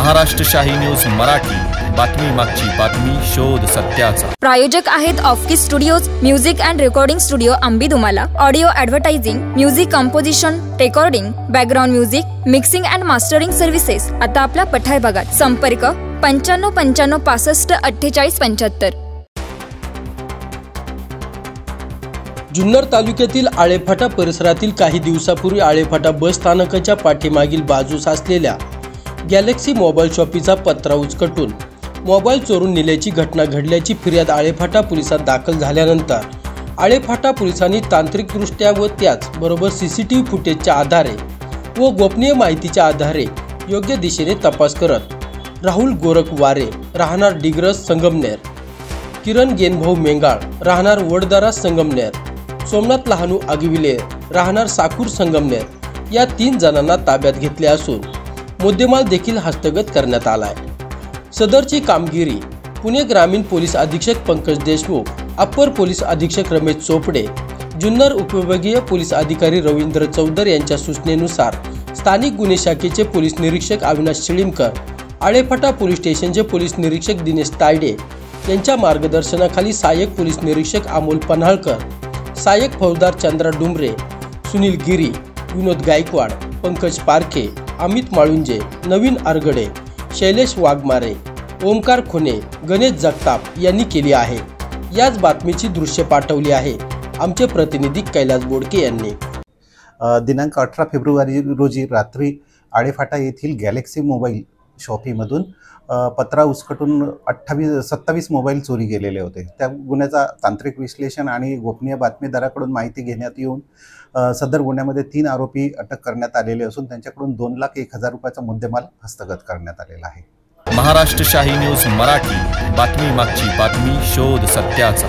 महाराष्ट्र शाही न्यूज मराठी, बातमी मागची बातमी, शोध सत्याचा। प्रायोजक आहेत ऑफकिस studios, music and recording studio अंबिदुमाला, audio advertising, music composition, recording, background music, mixing and mastering services. आता आपला पठार भागात संपर्क 95 95 65 48 75। जुन्नर तालुक्यातील आळेफाटा परिसरातील काही दिवसापूर्वी आळेफाटा बस स्थानकाच्या पाठीमागील बाजूस असलेल्या गॅलेक्सी मोबाईल शॉपीचा पत्रा उचकटून मोबाईल चोरून नेल्याची घटना घडल्याची फिर्याद आळेफाटा पोलिसात दाखल झाल्यानंतर आळेफाटा पोलिसांनी तांत्रिकदृष्ट्या व त्याचबरोबर सीसीटीव्ही फुटेजच्या आधारे व गोपनीय माहितीच्या आधारे योग्य दिशेने तपास करत राहुल गोरख वारे राहणार डिग्रस संगमनेर, किरण गेनभाऊ मेंगाळ राहणार वडदारा संगमनेर, सोमनाथ लहानू आगिविले राहणार साकूर संगमनेर या 3 जणांना ताब्यात घेतले असून मुद्देमाल देखील हस्तगत करण्यात आला आहे। सदरची कामगिरी पुणे ग्रामीण पोलीस अधीक्षक पंकज देशमुख, अप्पर पोलीस अधीक्षक रमेश चोपडे, जुन्नर उपविभागीय पोलीस अधिकारी रवींद्र चौधर यांच्या सूचनेनुसार स्थानिक गुन्हे शाखेचे पोलीस निरीक्षक अविनाश शिळीमकर, आळेफाटा पोलीस स्टेशनचे पोलीस निरीक्षक दिनेश तायडे यांच्या मार्गदर्शनाखाली सहाय्यक पोलीस निरीक्षक अमोल पन्हाळकर, सहाय्यक फौजदार चंद्रा डुमरे, सुनील गिरी, विनोद गायकवाड, पंकज पारखे, अमित माळुंजे, नवीन आरगडे, शैलेश वाघमारे, ओमकार खोने, गणेश जगताप यांनी केली आहे। याच बातमीची दृश्य पाठवली आहे आमचे प्रतिनिधी कैलास बोडके यांनी। दिनांक 18 फेब्रुवारी रोजी रात्री आळेफाटा येथील गॅलेक्सी मोबाईल शॉपीमधून पत्रा उचकटून 27 मोबाईल चोरी गेलेले होते। त्या गुन्ह्याचा तांत्रिक विश्लेषण आणि गोपनीय बातमीदाराकडून माहिती घेण्यात येऊन सदर गुन्ह्यामध्ये 3 आरोपी अटक करण्यात आलेले असून त्यांच्याकडून 2,01,000 रुपयाचा मुद्देमाल हस्तगत करण्यात आलेला आहे। महाराष्ट्र शाही न्यूज मराठी, बातमी मागची बातमी, शोध सत्याचा।